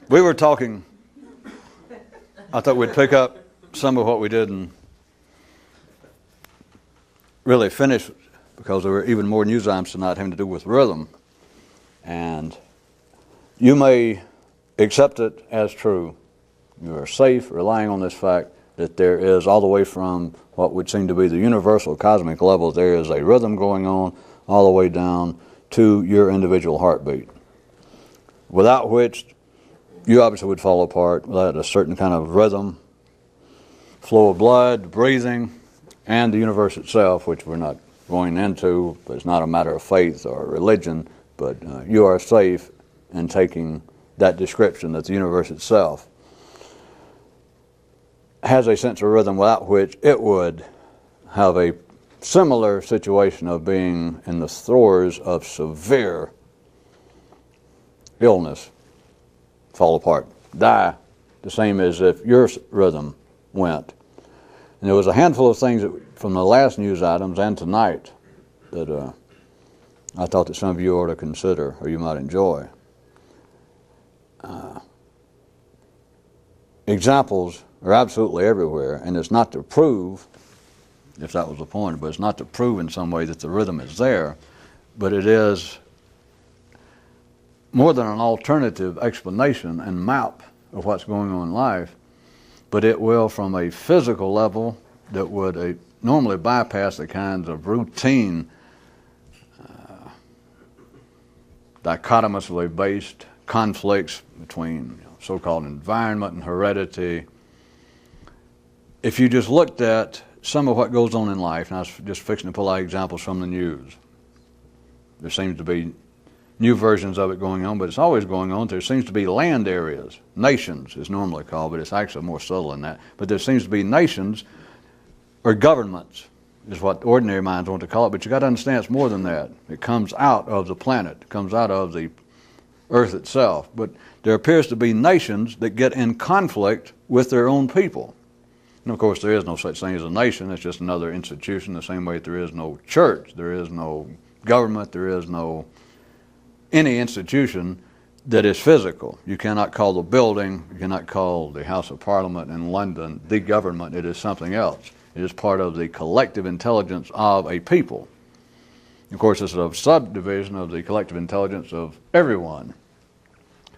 We were talking, I thought we'd pick up some of what we did and really finish, because there were even more news items tonight having to do with rhythm. And you may accept it as true. You are safe relying on this fact that there is, all the way from what would seem to be the universal cosmic level, there is a rhythm going on all the way down to your individual heartbeat, without which you obviously would fall apart, without a certain kind of rhythm, flow of blood, breathing, and the universe itself, which we're not going into. But it's not a matter of faith or religion, but you are safe in taking that description that the universe itself has a sense of rhythm, without which it would have a similar situation of being in the throes of severe illness, fall apart, die, the same as if your rhythm went. And there was a handful of things from the last news items and tonight that I thought that some of you ought to consider, or you might enjoy. Examples are absolutely everywhere, and it's not to prove, if that was the point, but it's not to prove in some way that the rhythm is there, but it is more than an alternative explanation and map of what's going on in life, but it will, from a physical level that would normally bypass the kinds of routine, dichotomously based conflicts between so-called environment and heredity. If you just looked at some of what goes on in life, and I was just fixing to pull out examples from the news, there seems to be new versions of it going on, but it's always going on. There seems to be land areas, nations is normally called, but it's actually more subtle than that. But there seems to be nations, or governments, is what ordinary minds want to call it, but you got to understand it's more than that. It comes out of the planet, it comes out of the earth itself. But there appears to be nations that get in conflict with their own people. And of course there is no such thing as a nation, it's just another institution, the same way that there is no church, there is no government, there is no any institution that is physical. You cannot call the building, you cannot call the House of Parliament in London the government. It is something else. It is part of the collective intelligence of a people. Of course, it's a subdivision of the collective intelligence of everyone.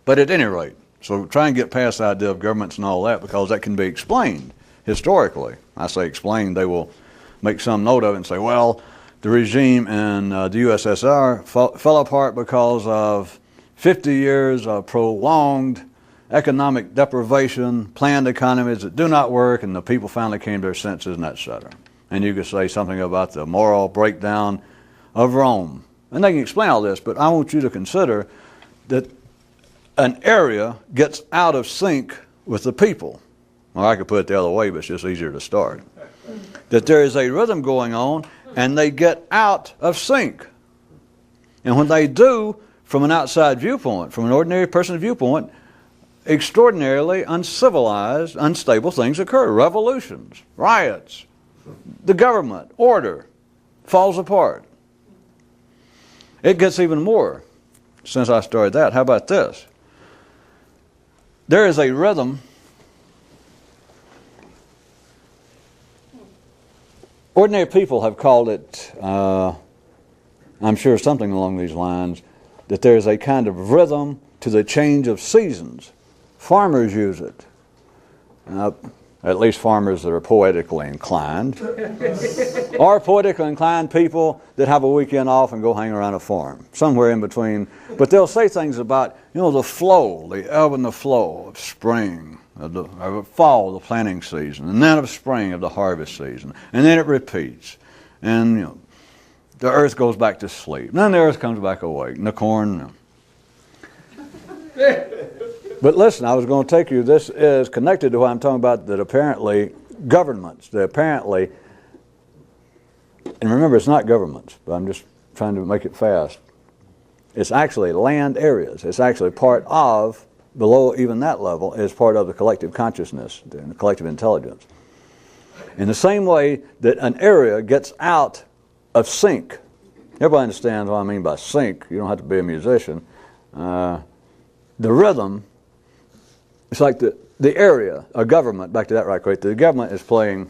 But at any rate, so try and get past the idea of governments and all that, because that can be explained historically. I say explained, they will make some note of it and say, well, the regime in the USSR fell apart because of 50 years of prolonged economic deprivation, planned economies that do not work, and the people finally came to their senses, and etc. And you could say something about the moral breakdown of Rome. And they can explain all this, but I want you to consider that an area gets out of sync with the people. Or I could put it the other way, but it's just easier to start. That there is a rhythm going on, and they get out of sync. And when they do, from an outside viewpoint, from an ordinary person's viewpoint, extraordinarily uncivilized, unstable things occur. Revolutions, riots, the government, order falls apart. It gets even more since I started that. How about this? There is a rhythm. Ordinary people have called it, I'm sure something along these lines, that there is a kind of rhythm to the change of seasons. Farmers use it. At least farmers that are poetically inclined. Or poetically inclined people that have a weekend off and go hang around a farm. Somewhere in between. But they'll say things about, the flow, the ebb and the flow of spring, of fall, the planting season, and then of spring, of the harvest season. And then it repeats. And, the earth goes back to sleep. And then the earth comes back awake. And the corn. But listen, I was going to take you, this is connected to what I'm talking about, that apparently governments, and remember it's not governments, but I'm just trying to make it fast. It's actually land areas. It's actually part of, below even that level, is part of the collective consciousness, the collective intelligence. In the same way that an area gets out of sync. Everybody understands what I mean by sync. You don't have to be a musician. the rhythm, it's like the area, a government, back to that right quick, the government is playing,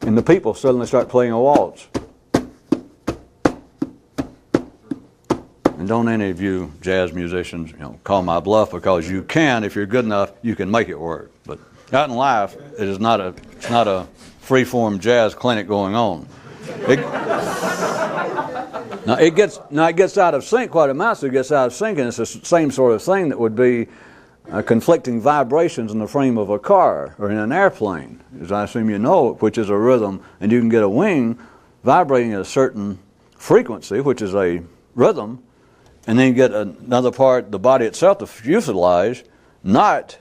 and the people suddenly start playing a waltz. And don't any of you jazz musicians, call my bluff, because you can, if you're good enough, you can make it work. But out in life, it's not a free-form jazz clinic going on. It gets out of sync. What it amounts to, it gets out of sync, and it's the same sort of thing that would be conflicting vibrations in the frame of a car or in an airplane, as I assume you know, which is a rhythm, and you can get a wing vibrating at a certain frequency, which is a rhythm, and then you get another part, the body itself, to fuselage, not,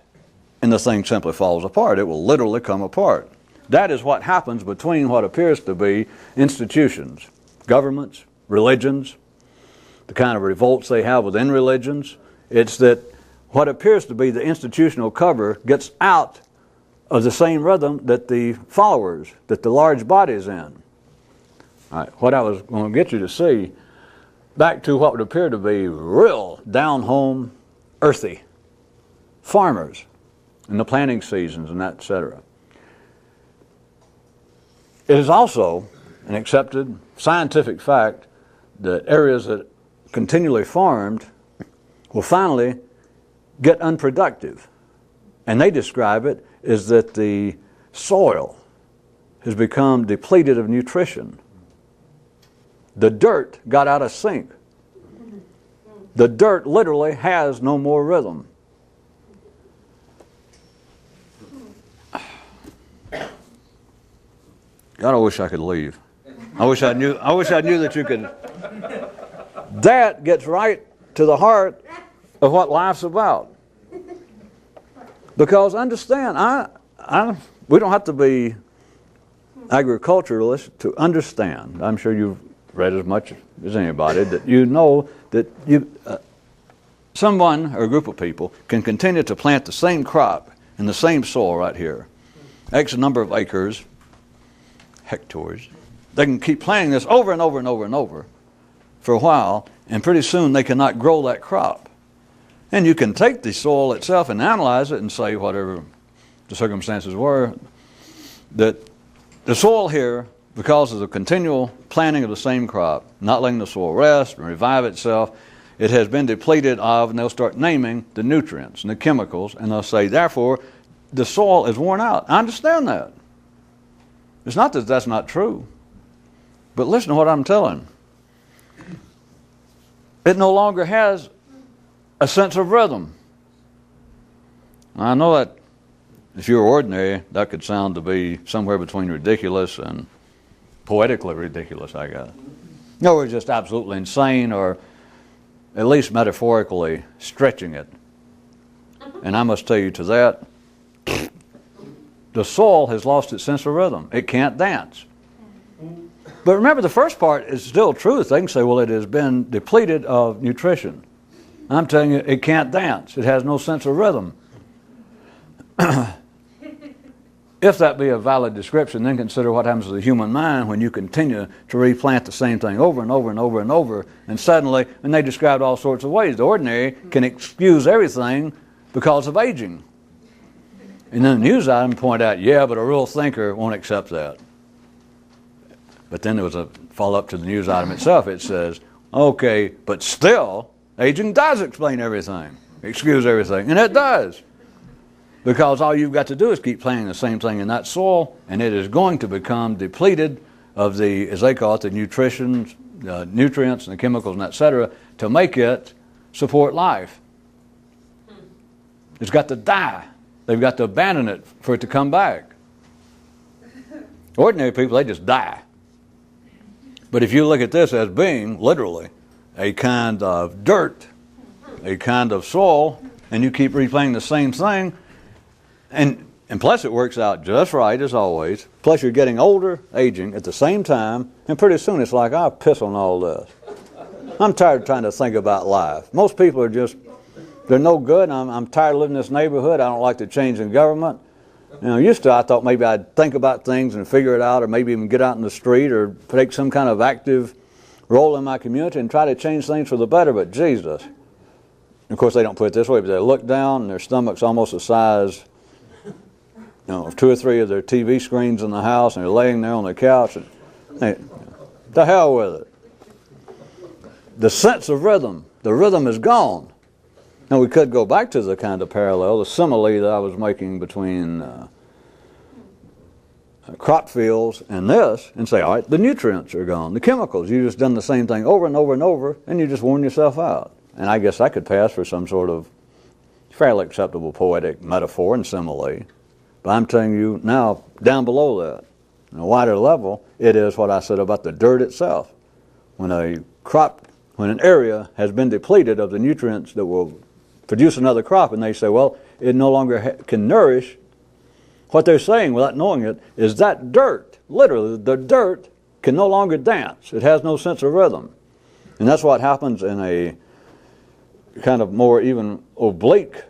and the thing simply falls apart. It will literally come apart. That is what happens between what appears to be institutions, governments, religions, the kind of revolts they have within religions. It's that what appears to be the institutional cover gets out of the same rhythm that the followers, that the large body is in. All right, what I was going to get you to see, back to what would appear to be real down-home, earthy farmers in the planting seasons and that, etc. It is also an accepted scientific fact that areas that continually farmed will finally get unproductive. And they describe it as that the soil has become depleted of nutrition. The dirt got out of sync. The dirt literally has no more rhythm. God, I wish I could leave. I wish I knew that you could. That gets right to the heart of what life's about. Because understand, we don't have to be agriculturalists to understand. I'm sure you've read as much as anybody that you know that someone or a group of people can continue to plant the same crop in the same soil right here, X number of acres, hectares. They can keep planting this over and over and over and over for a while, and pretty soon they cannot grow that crop. And you can take the soil itself and analyze it and say, whatever the circumstances were, that the soil here, because of the continual planting of the same crop, not letting the soil rest and revive itself, it has been depleted of, and they'll start naming the nutrients and the chemicals, and they'll say, therefore, the soil is worn out. I understand that. It's not that that's not true. But listen to what I'm telling. It no longer has a sense of rhythm. I know that if you're ordinary, that could sound to be somewhere between ridiculous and poetically ridiculous, I guess. No, we're just absolutely insane, or at least metaphorically stretching it. And I must tell you to that, the soul has lost its sense of rhythm. It can't dance. But remember, the first part is still truth. They can say, well, it has been depleted of nutrition. I'm telling you, it can't dance. It has no sense of rhythm. If that be a valid description, then consider what happens to the human mind when you continue to replant the same thing over and over and over and over, and suddenly, and they described all sorts of ways. The ordinary can excuse everything because of aging. And then the news item point out, yeah, but a real thinker won't accept that. But then there was a follow-up to the news item itself. It says, okay, but still, aging does explain everything, excuse everything, and it does. Because all you've got to do is keep planting the same thing in that soil, and it is going to become depleted of the, as they call it, the nutrients and the chemicals and et cetera, to make it support life. It's got to die. They've got to abandon it for it to come back. Ordinary people, they just die. But if you look at this as being, literally, a kind of dirt, a kind of soil, and you keep replaying the same thing, and plus it works out just right as always, plus you're getting older, aging at the same time, and pretty soon it's like, I'll piss on all this. I'm tired of trying to think about life. Most people are just, they're no good. I'm tired of living in this neighborhood. I don't like the change in government. You know, used to I thought maybe I'd think about things and figure it out, or maybe even get out in the street or take some kind of active role in my community and try to change things for the better, but Jesus. Of course, they don't put it this way, but they look down and their stomach's almost the size, of 2 or 3 of their TV screens in the house, and they're laying there on the couch, and to hell with it. The sense of rhythm, the rhythm is gone. Now, we could go back to the kind of parallel, the simile that I was making between crop fields and this, and say, all right, the nutrients are gone, the chemicals. You've just done the same thing over and over and over, and you just worn yourself out. And I guess I could pass for some sort of fairly acceptable poetic metaphor and simile. But I'm telling you now, down below that, on a wider level, it is what I said about the dirt itself. When an area has been depleted of the nutrients that will produce another crop, and they say, well, it no longer can nourish, what they're saying without knowing it is that dirt, literally, the dirt can no longer dance. It has no sense of rhythm. And that's what happens in a kind of more even oblique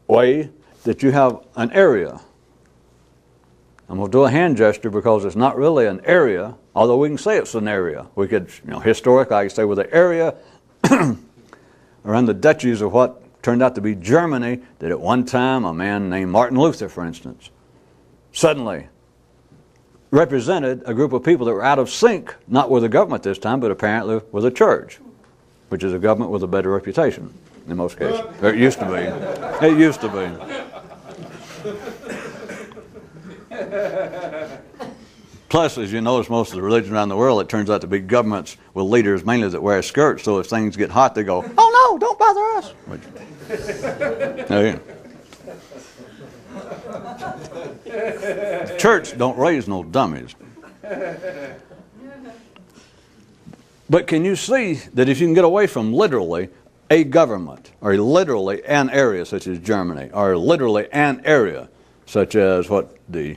way, that you have an area. I'm going to do a hand gesture because it's not really an area, although we can say it's an area. We could, historically, I could say, with the area around the duchies of what turned out to be Germany, that at one time a man named Martin Luther, for instance, suddenly represented a group of people that were out of sync, not with the government this time, but apparently with the church, which is a government with a better reputation in most cases. Or it used to be. It used to be. Plus, as you notice, most of the religion around the world, it turns out to be governments with leaders mainly that wear skirts, so if things get hot, they go, oh no, don't bother us. Yeah. The church don't raise no dummies. But can you see that if you can get away from literally a government, or literally an area such as Germany, or literally an area such as what the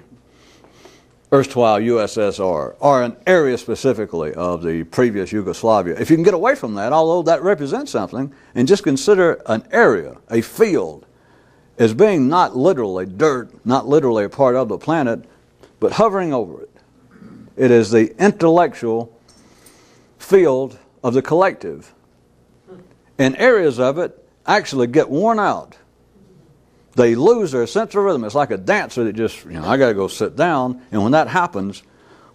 erstwhile USSR, or an area specifically of the previous Yugoslavia, if you can get away from that, although that represents something, and just consider an area, a field, as being not literally dirt, not literally a part of the planet, but hovering over it. It is the intellectual field of the collective. And areas of it actually get worn out. They lose their sense of rhythm. It's like a dancer that just, I got to go sit down. And when that happens,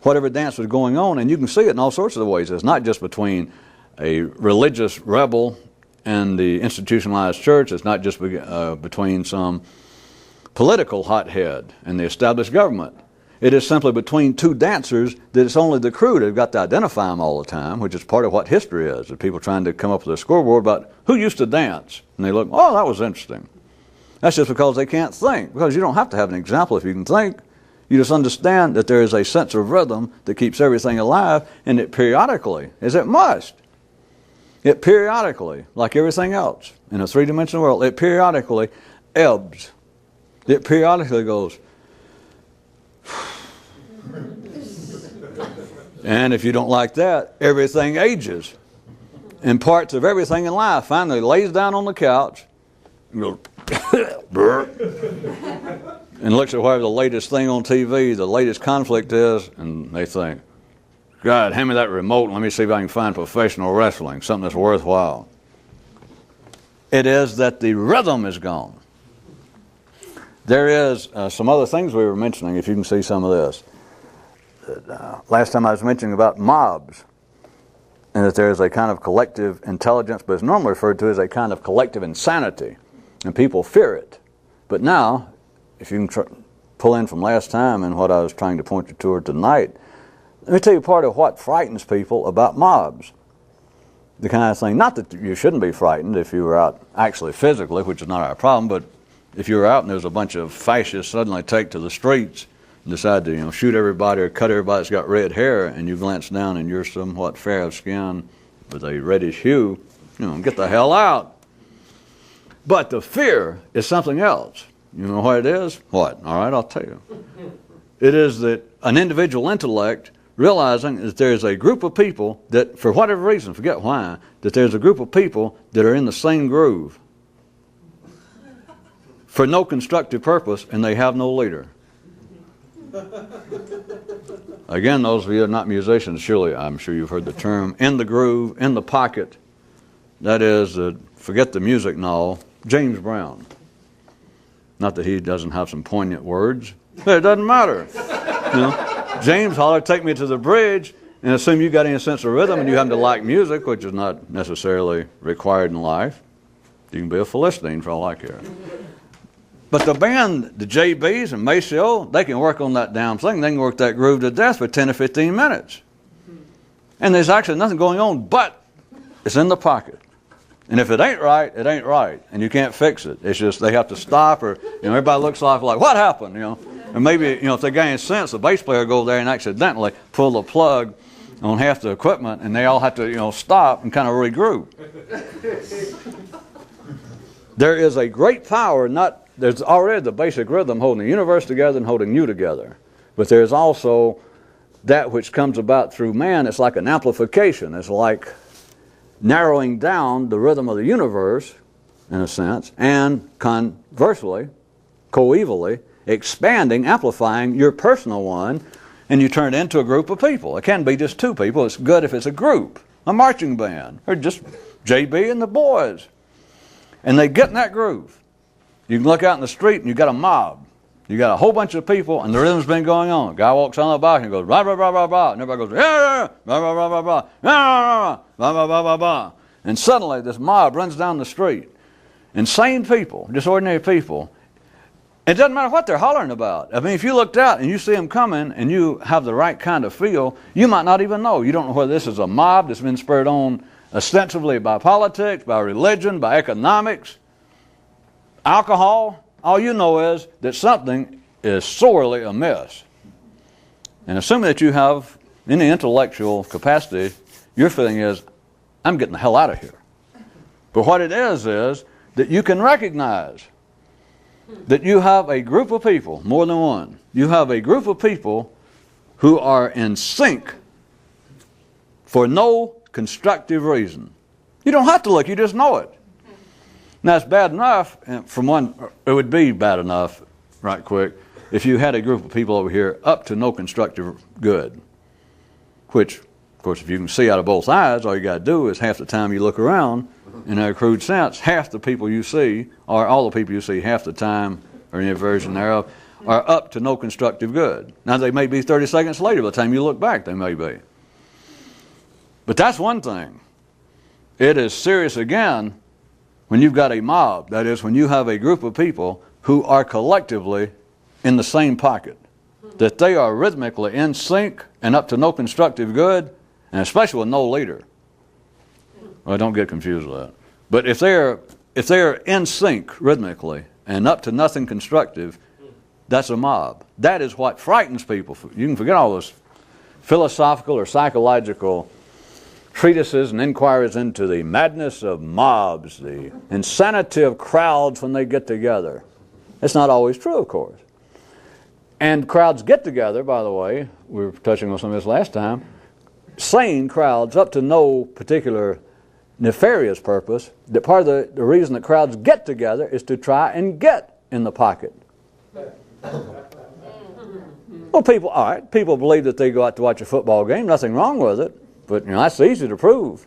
whatever dance was going on, and you can see it in all sorts of ways. It's not just between a religious rebel and the institutionalized church. It's not just between some political hothead and the established government. It is simply between two dancers that it's only the crew that have got to identify them all the time, which is part of what history is. The people trying to come up with a scoreboard about who used to dance. And they look, oh, that was interesting. That's just because they can't think. Because you don't have to have an example if you can think. You just understand that there is a sense of rhythm that keeps everything alive, and it periodically, as it must, it periodically, like everything else in a three-dimensional world, it periodically ebbs. It periodically goes. And if you don't like that, everything ages. And parts of everything in life finally lays down on the couch and goes, and looks at whatever the latest thing on TV, the latest conflict is, and they think, God, hand me that remote and let me see if I can find professional wrestling, something that's worthwhile. It is that the rhythm is gone. There is some other things we were mentioning, if you can see some of this. Last time I was mentioning about mobs, and that there is a kind of collective intelligence, but it's normally referred to as a kind of collective insanity, and people fear it. But now, if you can pull in from last time and what I was trying to point you toward tonight, let me tell you part of what frightens people about mobs. The kind of thing, not that you shouldn't be frightened if you were out actually physically, which is not our problem, but if you were out and there's a bunch of fascists suddenly take to the streets and decide to shoot everybody or cut everybody that's got red hair, and you glance down and you're somewhat fair of skin with a reddish hue, get the hell out. But the fear is something else. You know what it is? What? All right, I'll tell you. It is that an individual intellect realizing that there's a group of people that, for whatever reason, forget why, that there's a group of people that are in the same groove for no constructive purpose, and they have no leader. Again, those of you who are not musicians, surely I'm sure you've heard the term in the groove, in the pocket. That is, forget the music and all, James Brown. Not that he doesn't have some poignant words, but it doesn't matter. You know, James hollered, take me to the bridge, and assume you got any sense of rhythm and you happen to like music, which is not necessarily required in life. You can be a Philistine for all I care. But the band, the JBs and Maceo, they can work on that damn thing. They can work that groove to death for 10 or 15 minutes. And there's actually nothing going on, but it's in the pocket. And if it ain't right, it ain't right. And you can't fix it. It's just they have to stop, or everybody looks off like, what happened? And maybe, if they gain sense, the bass player goes there and accidentally pull the plug on half the equipment, and they all have to, stop and kind of regroup. There is a great power, there's already the basic rhythm holding the universe together and holding you together. But there's also that which comes about through man. It's like an amplification. It's like narrowing down the rhythm of the universe, in a sense, and conversely, coevally, expanding, amplifying your personal one, and you turn it into a group of people. It can't be just two people. It's good if it's a group, a marching band, or just JB and the boys. And they get in that groove. You can look out in the street and you got a mob. You got a whole bunch of people and the rhythm's been going on. Guy walks on the balcony and goes, blah, blah, blah, blah, blah. And everybody goes, yeah, blah, blah, blah, blah, blah, blah, blah, blah, blah, blah. And suddenly this mob runs down the street. Insane people, just ordinary people. It doesn't matter what they're hollering about. I mean, if you looked out and you see them coming and you have the right kind of feel, you might not even know. You don't know whether this is a mob that's been spurred on ostensibly by politics, by religion, by economics, alcohol. All you know is that something is sorely amiss. And assuming that you have any intellectual capacity, your feeling is, I'm getting the hell out of here. But what it is that you can recognize that you have a group of people, more than one. You have a group of people who are in sync for no constructive reason. You don't have to look, you just know it. Now it's bad enough, and it would be bad enough, right quick, if you had a group of people over here up to no constructive good. Which, of course, if you can see out of both eyes, all you got to do is half the time you look around, in a crude sense, half the people you see, or all the people you see half the time, or any version thereof, are up to no constructive good. Now they may be 30 seconds later, by the time you look back, they may be. But that's one thing. It is serious again when you've got a mob, that is, when you have a group of people who are collectively in the same pocket, that they are rhythmically in sync and up to no constructive good, and especially with no leader. Well, don't get confused with that. But if they're in sync rhythmically and up to nothing constructive, that's a mob. That is what frightens people. You can forget all those philosophical or psychological treatises and inquiries into the madness of mobs, the insanity of crowds when they get together. It's not always true, of course. And crowds get together, by the way, we were touching on some of this last time, sane crowds up to no particular nefarious purpose, that part of the reason that crowds get together is to try and get in the pocket. Well, people believe that they go out to watch a football game, nothing wrong with it. But that's easy to prove.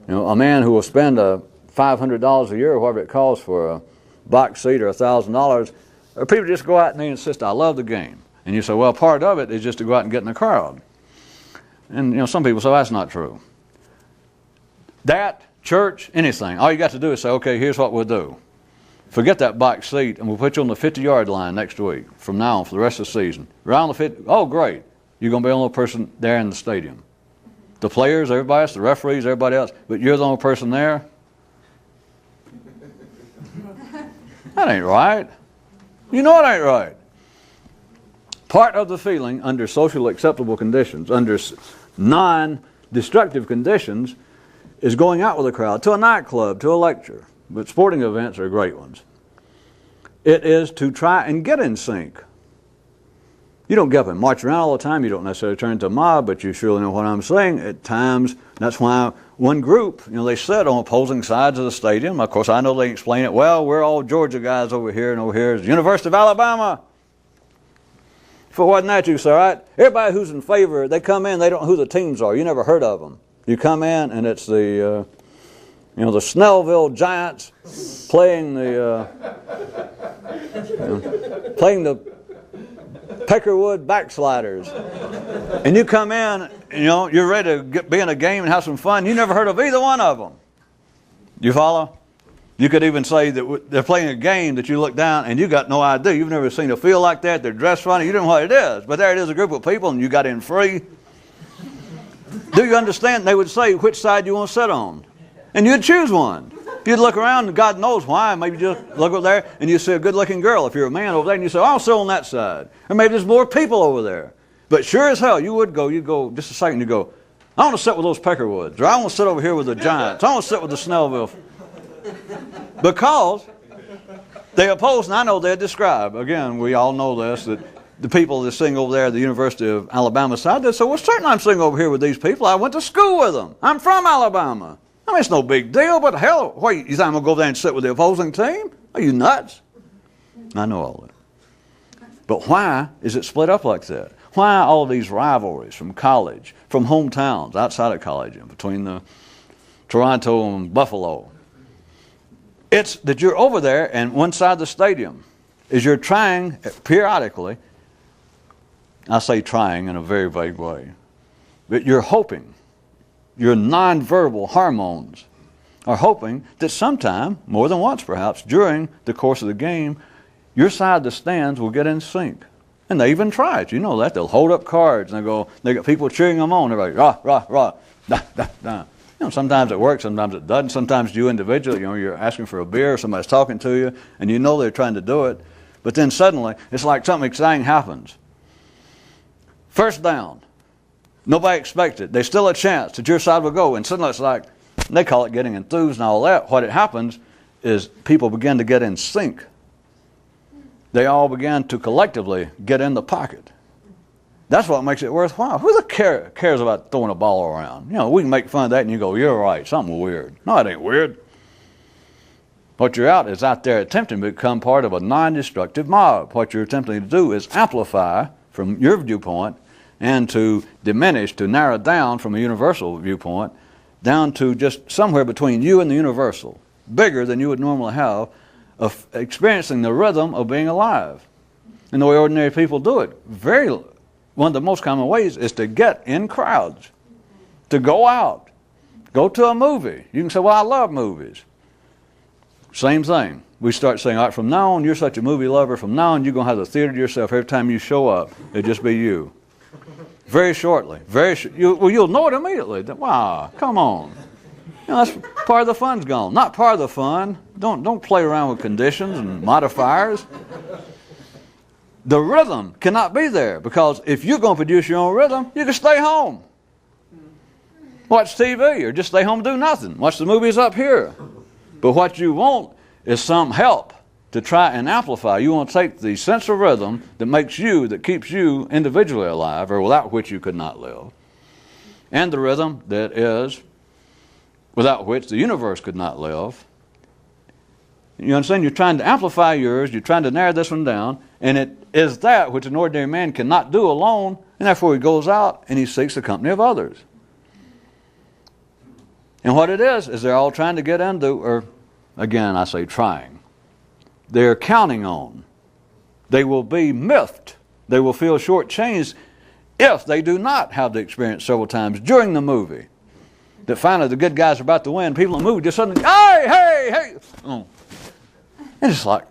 A man who will spend $500 a year or whatever it costs for a box seat or $1,000, or people just go out and they insist, I love the game. And you say, well, part of it is just to go out and get in the crowd. And some people say, that's not true. That, church, anything, all you got to do is say, okay, here's what we'll do. Forget that box seat, and we'll put you on the 50-yard line next week from now on for the rest of the season. Around the 50, oh, great. You're going to be the only person there in the stadium. The players, everybody else, the referees, everybody else, but you're the only person there? That ain't right. You know it ain't right. Part of the feeling under socially acceptable conditions, under non-destructive conditions, is going out with a crowd to a nightclub, to a lecture. But sporting events are great ones. It is to try and get in sync. You don't get up and march around all the time. You don't necessarily turn into a mob, but you surely know what I'm saying. At times, that's why one group, they sit on opposing sides of the stadium. Of course, I know they explain it, well, we're all Georgia guys over here, and over here is the University of Alabama. If it wasn't that, you say, all right, everybody who's in favor, they come in, they don't know who the teams are. You never heard of them. You come in, and it's the, the Snellville Giants playing the Peckerwood Backsliders. And you come in, you're ready to be in a game and have some fun. You never heard of either one of them. You follow? You could even say that they're playing a game that you look down and you got no idea. You've never seen a field like that. They're dressed funny. You don't know what it is. But there it is, a group of people, and you got in free. Do you understand? They would say which side you want to sit on. And you'd choose one. You'd look around, and God knows why. Maybe you just look over there and you see a good-looking girl. If you're a man over there, and you say, I'll sit on that side. Or maybe there's more people over there. But sure as hell, you'd go just a second, you go, I want to sit with those Peckerwoods. Or I want to sit over here with the Giants. I want to sit with the Snellville. Because they oppose, and I know they describe, again, we all know this, that the people that sing over there at the University of Alabama side, they say, well, certainly I'm sitting over here with these people. I went to school with them. I'm from Alabama. I mean, it's no big deal, but hell, what, you think I'm going to go there and sit with the opposing team? Are you nuts? I know all that. But why is it split up like that? Why all these rivalries from college, from hometowns, outside of college, and between the Toronto and Buffalo? It's that you're over there, and one side of the stadium is you're trying periodically, I say trying in a very vague way, but you're hoping, your nonverbal hormones are hoping that sometime, more than once perhaps, during the course of the game, your side of the stands will get in sync. And they even try it, you know that. They'll hold up cards, and they got people cheering them on. They're like, rah, rah, rah, da, da, da. Sometimes it works, sometimes it doesn't. Sometimes you individually, you're asking for a beer, somebody's talking to you, and you know they're trying to do it. But then suddenly, it's like something exciting happens. First down. Nobody expects it. There's still a chance that your side will go. And suddenly it's like, they call it getting enthused and all that. What it happens is people begin to get in sync. They all begin to collectively get in the pocket. That's what makes it worthwhile. Who the cares about throwing a ball around? We can make fun of that and you go, you're right, something weird. No, it ain't weird. What you're out there attempting to become part of a non-destructive mob. What you're attempting to do is amplify from your viewpoint and to diminish, to narrow down from a universal viewpoint down to just somewhere between you and the universal, bigger than you would normally have, of experiencing the rhythm of being alive. And the way ordinary people do it, one of the most common ways is to get in crowds, to go out, go to a movie. You can say, well, I love movies. Same thing. We start saying, all right, from now on, you're such a movie lover. From now on, you're going to have the theater to yourself. Every time you show up, it'll just be you. Very shortly. You'll know it immediately. Wow, come on. That's part of the fun's gone. Not part of the fun. Don't play around with conditions and modifiers. The rhythm cannot be there, because if you're going to produce your own rhythm, you can stay home. Watch TV or just stay home and do nothing. Watch the movies up here. But what you want is some help to try and amplify. You want to take the sense of rhythm that keeps you individually alive, or without which you could not live, and the rhythm that is without which the universe could not live. You understand? You're trying to amplify yours, you're trying to narrow this one down, and it is that which an ordinary man cannot do alone, and therefore he goes out and he seeks the company of others. And what it is they're all trying to get into, or again I say trying, they're counting on, they will be miffed, they will feel shortchanged if they do not have the experience several times during the movie, that finally the good guys are about to win, people in the movie just suddenly, hey! Oh. And it's like,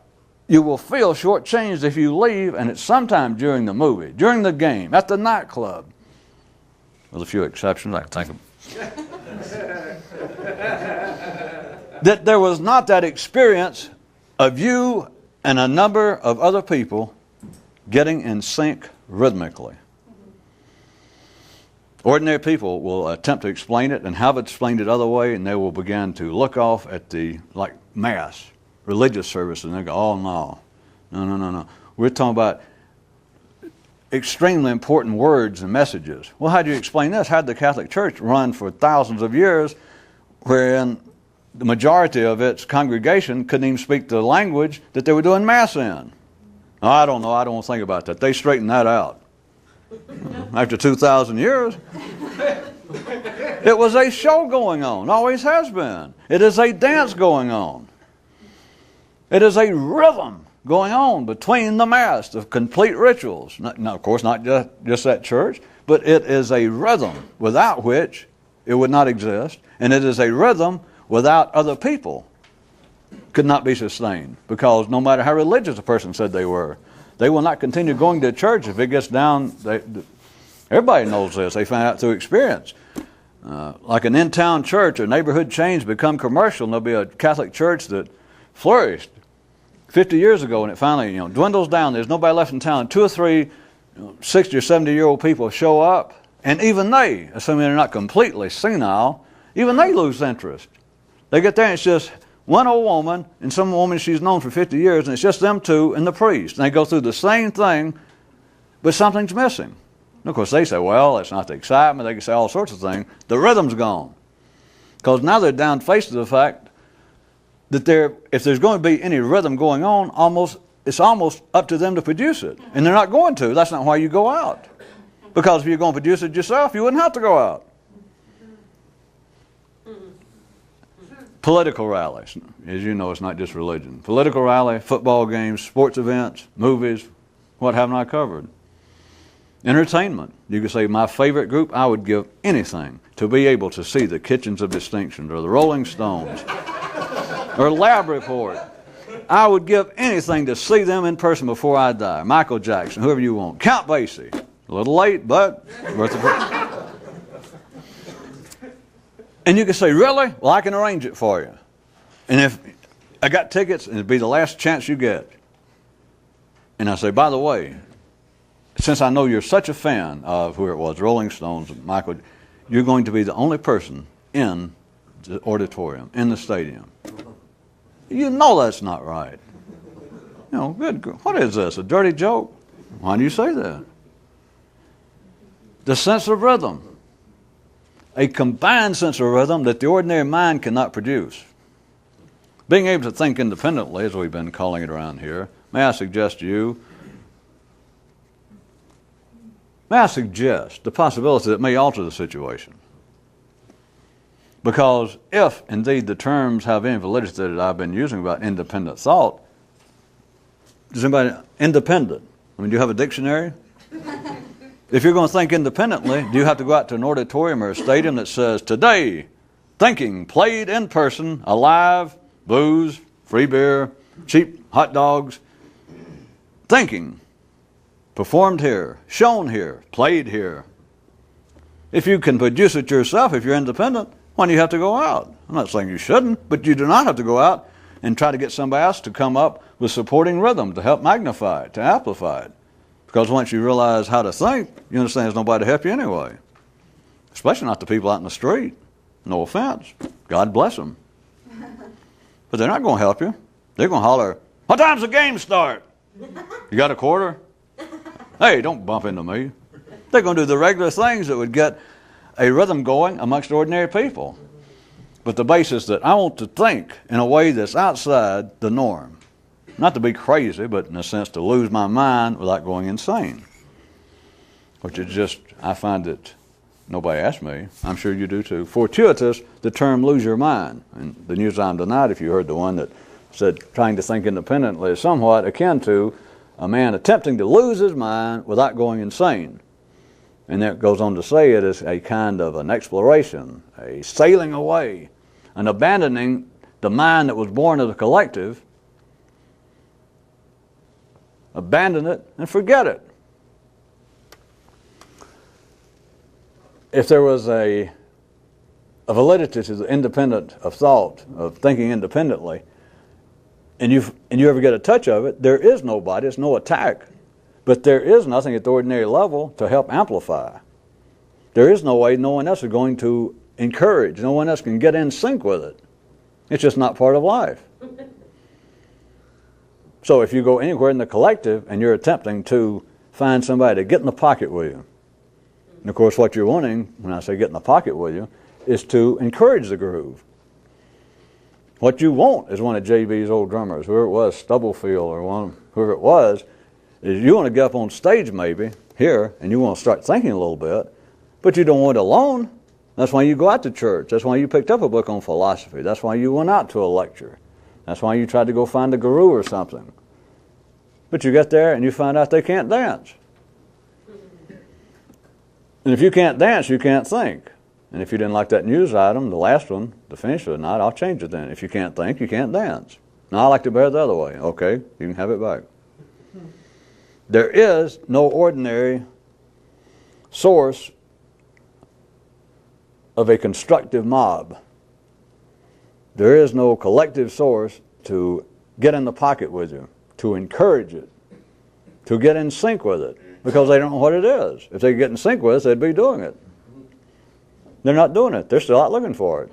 you will feel shortchanged if you leave, and it's sometime during the movie, during the game, at the nightclub. With a few exceptions, I can think of. That there was not that experience of you and a number of other people getting in sync rhythmically. Ordinary people will attempt to explain it and have it explained it other way, and they will begin to look off at the mass religious service, and they go, oh no. We're talking about extremely important words and messages. Well, how do you explain this? How did the Catholic Church run for thousands of years, wherein the majority of its congregation couldn't even speak the language that they were doing Mass in? I don't know. I don't think about that. They straightened that out. After 2,000 years, it was a show going on. Always has been. It is a dance going on. It is a rhythm going on between the mass of complete rituals. Now, of course, not just at church, but it is a rhythm without which it would not exist, and it is a rhythm without other people could not be sustained, because no matter how religious a person said they were, they will not continue going to church if it gets down. Everybody knows this. They find out through experience. Like an in-town church or neighborhood chains become commercial, and there'll be a Catholic church that flourished 50 years ago, and it finally dwindles down. There's nobody left in town. 2 or 3 60 or 70-year-old people show up, and even they, assuming they're not completely senile, even they lose interest. They get there and it's just one old woman and some woman she's known for 50 years, and it's just them two and the priest. And they go through the same thing, but something's missing. And of course they say, well, it's not the excitement. They can say all sorts of things. The rhythm's gone. Because now they're down faced to the fact that if there's going to be any rhythm going on, it's almost up to them to produce it. And they're not going to. That's not why you go out. Because if you're going to produce it yourself, you wouldn't have to go out. Political rallies. As you know, it's not just religion. Political rally, football games, sports events, movies, what haven't I covered? Entertainment. You could say my favorite group, I would give anything to be able to see the Kitchens of Distinction or the Rolling Stones or Lab Report. I would give anything to see them in person before I die. Michael Jackson, whoever you want. Count Basie. A little late, but worth it. And you can say, really? Well, I can arrange it for you. And if I got tickets, and it'd be the last chance you get. And I say, by the way, since I know you're such a fan of who it was, Rolling Stones, Michael, you're going to be the only person in the auditorium, in the stadium. You know that's not right. Good. What is this, a dirty joke? Why do you say that? The sense of rhythm. A combined sense of rhythm that the ordinary mind cannot produce. Being able to think independently, as we've been calling it around here, may I suggest the possibility that it may alter the situation. Because if, indeed, the terms have any validity that I've been using about independent thought, does anybody, independent, do you have a dictionary? If you're going to think independently, do you have to go out to an auditorium or a stadium that says, today, thinking played in person, alive, booze, free beer, cheap hot dogs, thinking, performed here, shown here, played here. If you can produce it yourself, if you're independent, why do you have to go out? I'm not saying you shouldn't, but you do not have to go out and try to get somebody else to come up with supporting rhythm to help magnify it, to amplify it. Because once you realize how to think, you understand there's nobody to help you anyway. Especially not the people out in the street. No offense. God bless them. But they're not going to help you. They're going to holler, what time's the game start? You got a quarter? Hey, don't bump into me. They're going to do the regular things that would get a rhythm going amongst ordinary people. But the basis that I want to think in a way that's outside the norm. Not to be crazy, but in a sense to lose my mind without going insane. Which is just, I find that nobody asked me. I'm sure you do too. Fortuitous, the term lose your mind. And the New Time tonight, if you heard the one that said trying to think independently, is somewhat akin to a man attempting to lose his mind without going insane. And that goes on to say it is a kind of an exploration, a sailing away, an abandoning the mind that was born of the collective. Abandon it and forget it. If there was a validity to the independent of thought, of thinking independently, and you ever get a touch of it, there is nobody, it's no attack, but there is nothing at the ordinary level to help amplify. There is no way no one else is going to encourage, no one else can get in sync with it. It's just not part of life. So if you go anywhere in the collective and you're attempting to find somebody to get in the pocket with you, and of course what you're wanting, when I say get in the pocket with you, is to encourage the groove. What you want is one of JB's old drummers, whoever it was, Stubblefield or whoever it was, is you want to get up on stage maybe, here, and you want to start thinking a little bit, but you don't want it alone. That's why you go out to church. That's why you picked up a book on philosophy. That's why you went out to a lecture. That's why you tried to go find a guru or something. But you get there and you find out they can't dance. And if you can't dance, you can't think. And if you didn't like that news item, the last one, the finish of the night, I'll change it then. If you can't think, you can't dance. Now I like to bear it the other way. Okay, you can have it back. There is no ordinary source of a constructive mob. There is no collective source to get in the pocket with you, to encourage it, to get in sync with it, because they don't know what it is. If they get in sync with it, they'd be doing it. They're not doing it. They're still out looking for it.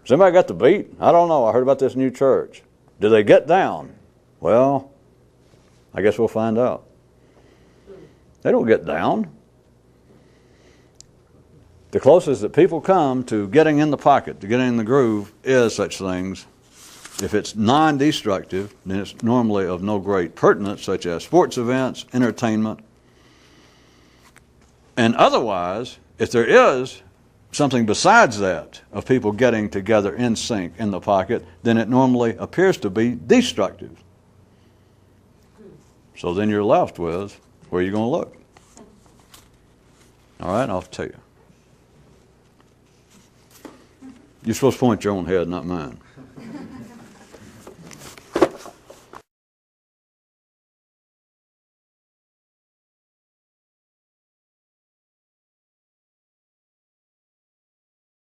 Somebody got the beat? I don't know. I heard about this new church. Do they get down? Well, I guess we'll find out. They don't get down. The closest that people come to getting in the pocket, to getting in the groove, is such things. If it's non-destructive, then it's normally of no great pertinence, such as sports events, entertainment. And otherwise, if there is something besides that of people getting together in sync in the pocket, then it normally appears to be destructive. So then you're left with, where are you going to look? All right, I'll tell you. You're supposed to point your own head, not mine.